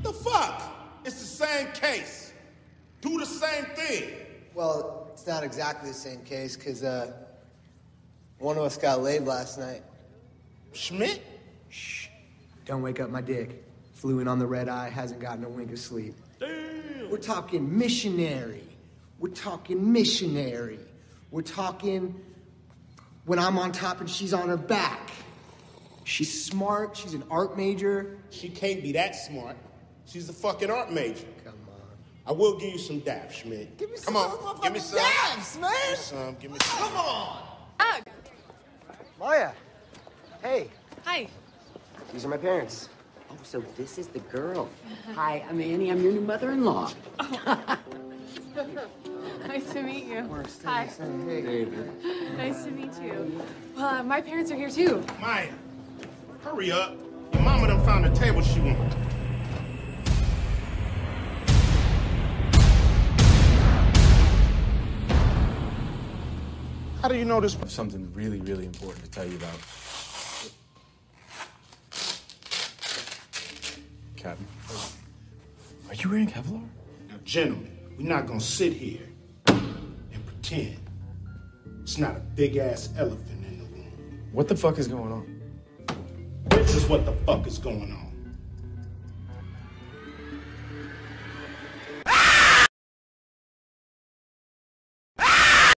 The fuck? It's the same case. Do the same thing. Well, it's not exactly the same case, because, one of us got laid last night. Schmidt? Shh. Don't wake up my dick. Flew in on the red eye, hasn't gotten a wink of sleep. Damn. We're talking missionary. We're talking missionary. We're talking when I'm on top and she's on her back. She's smart, she's an art major. She can't be that smart. She's a fucking art major. Come on. I will give you some daps, Schmidt. Give me some Come on, give me some. daps, man! Give me some, give me some. Come on! Ugh. Maya, hey, Hi. these are my parents. Oh, so this is the girl. Hi, I'm Annie. I'm your new mother-in-law. Nice to meet you. Works, Hi. Hey, David. Nice to meet you. Well, my parents are here too. Maya, hurry up. Your mama done found the table she wanted. How do you know this? I have something really, really important to tell you about. Captain, are you wearing Kevlar? Now, gentlemen, we're not gonna sit here and pretend it's not a big-ass elephant in the room. What the fuck is going on? This is what the fuck is going on.